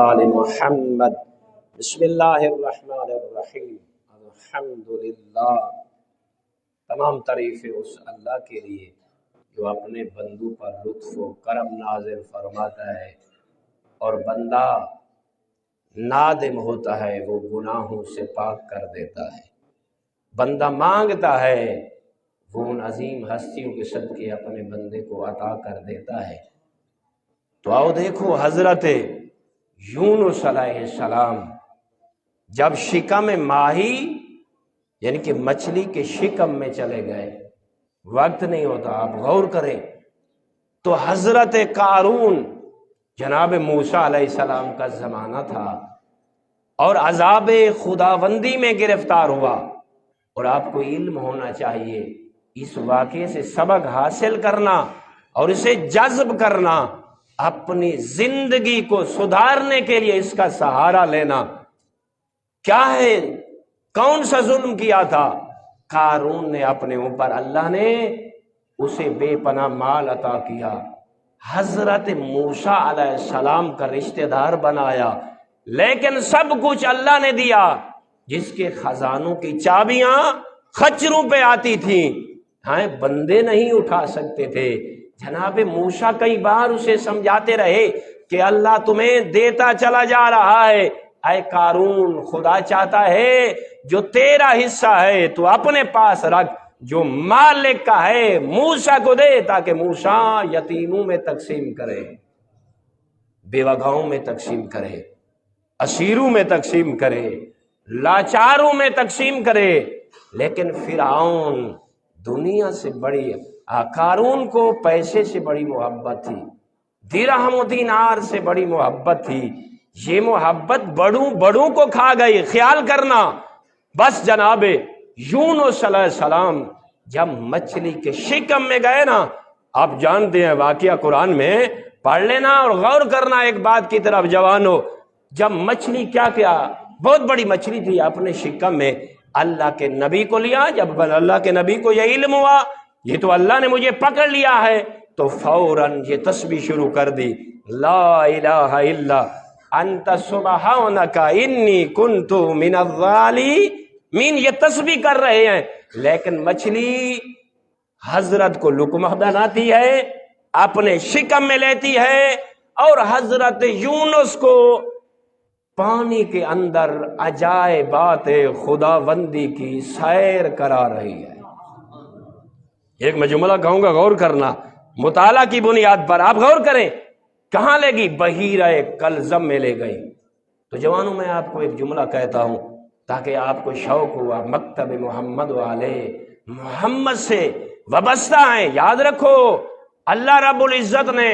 آل محمد بسم اللہ الرحمن الرحیم الحمدللہ۔ تمام تعریفیں اس اللہ کے لیے جو اپنے بندوں پر لطف و کرم نازل فرماتا ہے اور بندہ نادم ہوتا ہے وہ گناہوں سے پاک کر دیتا ہے۔ بندہ مانگتا ہے وہ ان عظیم ہستیوں کے صدقے اپنے بندے کو عطا کر دیتا ہے۔ تو آؤ دیکھو حضرت یونس علیہ السلام جب شکم ماہی یعنی کہ مچھلی کے شکم میں چلے گئے، وقت نہیں ہوتا، آپ غور کریں تو حضرت قارون جناب موسیٰ علیہ السلام کا زمانہ تھا اور عذاب خداوندی میں گرفتار ہوا۔ اور آپ کو علم ہونا چاہیے اس واقعے سے سبق حاصل کرنا اور اسے جذب کرنا، اپنی زندگی کو سدھارنے کے لیے اس کا سہارا لینا۔ کیا ہے؟ کون سا ظلم کیا تھا قارون نے اپنے اوپر؟ اللہ نے اسے بے پناہ مال عطا کیا، حضرت موسیٰ علیہ السلام کا رشتہ دار بنایا، لیکن سب کچھ اللہ نے دیا۔ جس کے خزانوں کی چابیاں خچروں پہ آتی تھیں، بندے نہیں اٹھا سکتے تھے۔ جناب موسیٰ کئی بار اسے سمجھاتے رہے کہ اللہ تمہیں دیتا چلا جا رہا ہے، اے قارون خدا چاہتا ہے جو تیرا حصہ ہے تو اپنے پاس رکھ، جو مالک کا ہے موسیٰ کو دے، تاکہ موسیٰ یتیموں میں تقسیم کرے، بیوہ میں تقسیم کرے، اسیروں میں تقسیم کرے، لاچاروں میں تقسیم کرے۔ لیکن فرعون دنیا سے بڑی، قارون کو پیسے سے بڑی محبت تھی، درہم و دینار سے بڑی محبت تھی۔ یہ محبت بڑوں کو کھا گئی۔ خیال کرنا، بس جناب یونس علیہ السلام جب مچھلی کے شکم میں گئے نا، آپ جانتے ہیں واقعہ قرآن میں پڑھ لینا اور غور کرنا ایک بات کی طرف جوانو۔ جب مچھلی کیا بہت بڑی مچھلی تھی اپنے شکم میں، اللہ کے نبی کو لیا۔ جب اللہ کے نبی کو یہ علم ہوا یہ تو اللہ نے مجھے پکڑ لیا ہے، تو فوراً یہ تسبیح شروع کر دی، لا الہ الا انت سبحانک انی کنت من الظالمین۔ یہ تسبیح کر رہے ہیں، لیکن مچھلی حضرت کو لقمہ بناتی ہے، اپنے شکم میں لیتی ہے اور حضرت یونس کو پانی کے اندر عجائبات خداوندی کی سیر کرا رہی ہے۔ ایک میں جملہ کہوں گا، غور کرنا، مطالعہ کی بنیاد پر آپ غور کریں۔ کہاں لے گی؟ بحیرہ کلزم میں لے گئی۔ تو جوانوں میں آپ کو ایک جملہ کہتا ہوں تاکہ آپ کو شوق ہوا، مکتب محمد والے محمد سے وابستہ ہیں۔ یاد رکھو اللہ رب العزت نے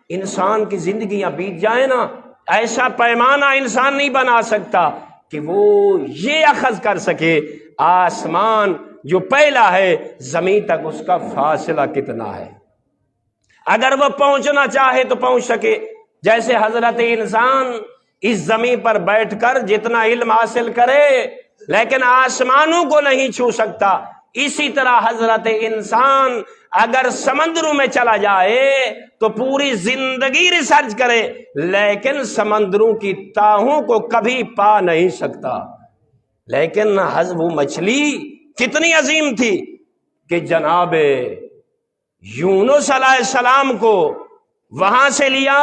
انسان کی زندگیاں بیت جائیں نا، ایسا پیمانہ انسان نہیں بنا سکتا کہ وہ یہ اخذ کر سکے آسمان جو پہلا ہے زمین تک اس کا فاصلہ کتنا ہے۔ اگر وہ پہنچنا چاہے تو پہنچ سکے، جیسے حضرت انسان اس زمین پر بیٹھ کر جتنا علم حاصل کرے لیکن آسمانوں کو نہیں چھو سکتا، اسی طرح حضرت انسان اگر سمندروں میں چلا جائے تو پوری زندگی ریسرچ کرے لیکن سمندروں کی تاہوں کو کبھی پا نہیں سکتا۔ لیکن وہ مچھلی کتنی عظیم تھی کہ جناب یونس علیہ السلام کو وہاں سے لیا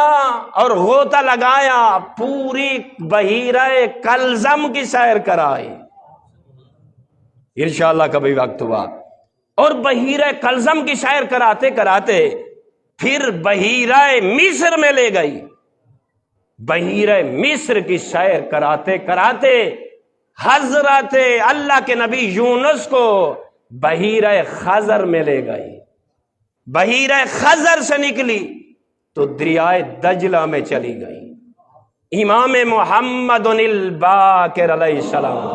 اور غوطہ لگایا، پوری بحیرہ کلزم کی سیر کرائی۔ انشاءاللہ کبھی وقت ہوا اور بحیرہ کلزم کی سیر کراتے کراتے پھر بحیرہ مصر میں لے گئی۔ بحیرہ مصر کی سیر کراتے کراتے حضرت اللہ کے نبی یونس کو بحیرہ خزر میں لے گئی۔ بحیرہ خزر سے نکلی تو دریائے دجلہ میں چلی گئی۔ امام محمد الباقر علیہ السلام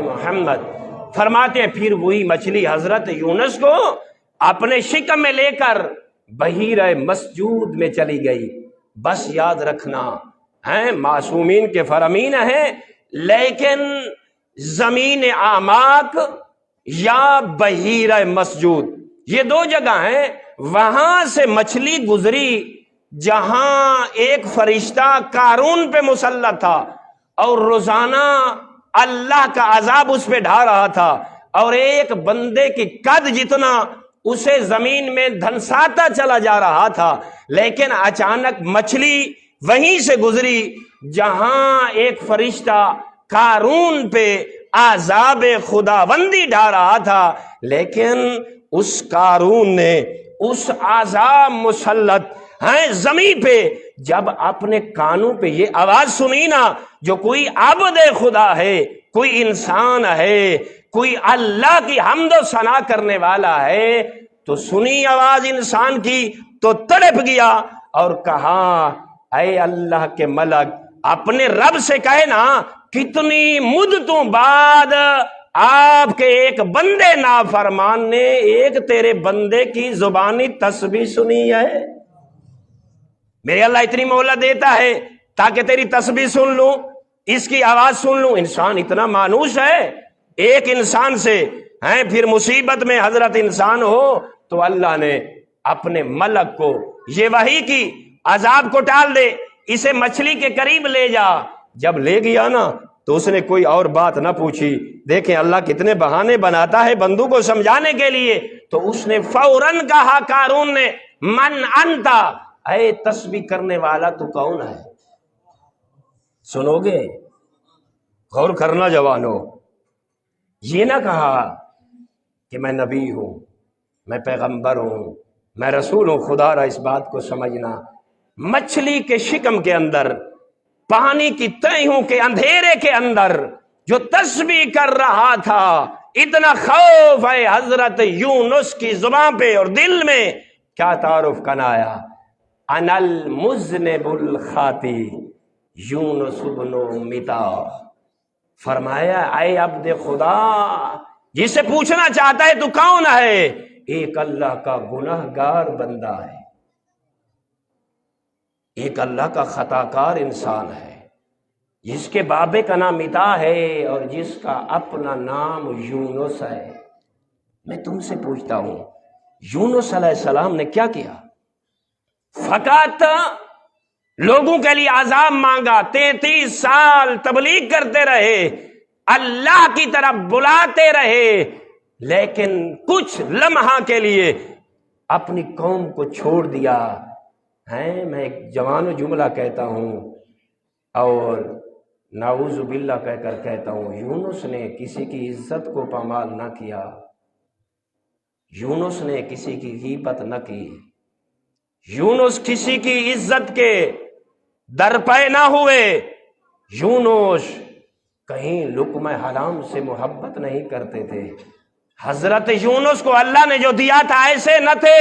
محمد فرماتے ہیں پھر وہی مچھلی حضرت یونس کو اپنے شکم میں لے کر بحیرہ مسجود میں چلی گئی۔ بس یاد رکھنا معصومین کے فرامین ہیں، لیکن زمین اعماق یا بحیرہ مسجود یہ دو جگہ ہیں، وہاں سے مچھلی گزری جہاں ایک فرشتہ قارون پہ مسلط تھا اور روزانہ اللہ کا عذاب اس پہ ڈھا رہا تھا، اور ایک بندے کی قد جتنا اسے زمین میں دھنساتا چلا جا رہا تھا، لیکن اچانک مچھلی وہیں سے گزری جہاں ایک فرشتہ قارون پہ عذاب خداوندی ڈھا رہا تھا، لیکن اس قارون نے اس عذاب مسلط زمین پہ جب اپنے کانوں پہ یہ آواز سنی نا، جو کوئی عبد خدا ہے، کوئی انسان ہے، کوئی اللہ کی حمد و ثنا کرنے والا ہے، تو سنی آواز انسان کی تو تڑپ گیا اور کہا اے اللہ کے ملک، اپنے رب سے کہے نا کتنی مدتوں بعد آپ کے ایک بندے نافرمان نے ایک تیرے بندے کی زبانی تسبیح سنی ہے۔ میرے اللہ اتنی مہلت دیتا ہے تاکہ تیری تسبیح سن لوں، اس کی آواز سن لوں۔ انسان اتنا مانوس ہے، ایک انسان سے پھر مصیبت میں حضرت انسان ہو تو اللہ نے اپنے ملک کو یہ وحی کی عذاب کو ٹال دے، اسے مچھلی کے قریب لے جا۔ جب لے گیا نا تو اس نے کوئی اور بات نہ پوچھی۔ دیکھیں اللہ کتنے بہانے بناتا ہے بندوں کو سمجھانے کے لیے۔ تو اس نے فوراً کہا قارون نے، من انتا، اے تسبیح کرنے والا تو کون ہے؟ سنو گے، غور کرنا جوانو، یہ نہ کہا کہ میں نبی ہوں، میں پیغمبر ہوں، میں رسول ہوں۔ خدا را اس بات کو سمجھنا، مچھلی کے شکم کے اندر، پانی کی تہوں کے اندھیرے کے اندر جو تسبیح کر رہا تھا، اتنا خوف ہے حضرت یونس کی زبان پہ اور دل میں، کیا تعارف کنایا، انا المذنب الخاطی یونس بن متا۔ فرمایا اے عبد خدا، جسے پوچھنا چاہتا ہے تو کون ہے؟ ایک اللہ کا گناہ گار بندہ ہے، ایک اللہ کا خطا کار انسان ہے، جس کے بابے کا نام متا ہے اور جس کا اپنا نام یونس ہے۔ میں تم سے پوچھتا ہوں، یونس علیہ السلام نے کیا کیا؟ فقط لوگوں کے لیے عذاب مانگا، 33 سال تبلیغ کرتے رہے، اللہ کی طرف بلاتے رہے، لیکن کچھ لمحہ کے لیے اپنی قوم کو چھوڑ دیا۔ میں ایک جوان جملہ کہتا ہوں اور نعوذ باللہ کہہ کر کہتا ہوں، یونس نے کسی کی عزت کو پامال نہ کیا، یونس نے کسی کی غیبت نہ کی، یونس کسی کی عزت کے درپے نہ ہوئے، یونس کہیں لقمہ حرام سے محبت نہیں کرتے تھے۔ حضرت یونس کو اللہ نے جو دیا تھا ایسے نہ تھے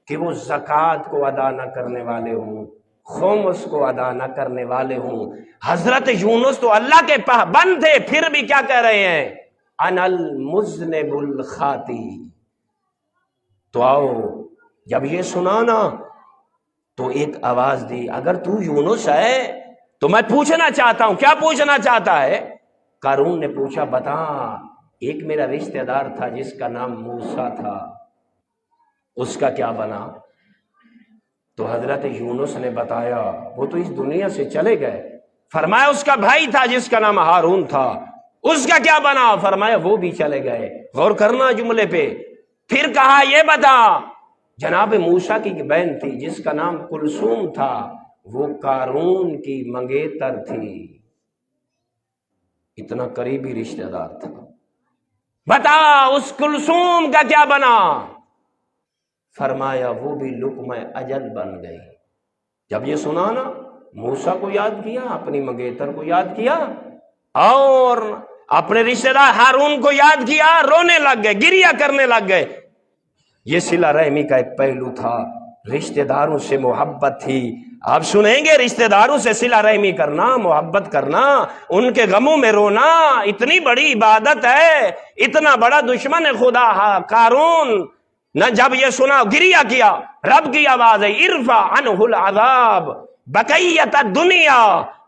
کہ وہ زکوٰۃ کو ادا نہ کرنے والے ہوں، خمس کو ادا نہ کرنے والے ہوں۔ حضرت یونس تو اللہ کے پابند تھے، پھر بھی کیا کہہ رہے ہیں، انا المذنب الخاطی۔ تو آؤ، جب یہ سنا نا تو ایک آواز دی، اگر تو یونس ہے تو میں پوچھنا چاہتا ہوں۔ کیا پوچھنا چاہتا ہے؟ قارون نے پوچھا، بتا، ایک میرا رشتہ دار تھا جس کا نام موسیٰ تھا، اس کا کیا بنا؟ تو حضرت یونس نے بتایا، وہ تو اس دنیا سے چلے گئے۔ فرمایا اس کا بھائی تھا جس کا نام ہارون تھا، اس کا کیا بنا؟ فرمایا وہ بھی چلے گئے۔ غور کرنا جملے پہ۔ پھر کہا یہ بتا، جناب موسیٰ کی بہن تھی جس کا نام کلثوم تھا، وہ قارون کی منگیتر تھی، اتنا قریبی رشتہ دار تھا۔ بتا اس کلثوم کا کیا بنا؟ فرمایا وہ بھی لقمہ اجل بن گئی۔ جب یہ سنا نا، موسیٰ کو یاد کیا، اپنی منگیتر کو یاد کیا، اور اپنے رشتہ دار ہارون کو یاد کیا، رونے لگ گئے، گریہ کرنے لگ گئے۔ یہ صلہ رحمی کا ایک پہلو تھا، رشتہ داروں سے محبت تھی۔ آپ سنیں گے رشتہ داروں سے صلہ رحمی کرنا، محبت کرنا، ان کے غموں میں رونا اتنی بڑی عبادت ہے۔ اتنا بڑا دشمن خدا قارون نہ جب یہ سنا گریہ کیا، رب کی آواز ہے، ارفع عنہ العذاب بقیت الدنیا۔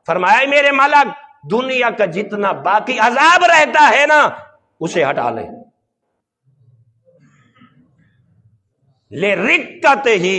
فرمایا میرے ملک، دنیا کا جتنا باقی عذاب رہتا ہے نا اسے ہٹا لے۔ لے رکت ہی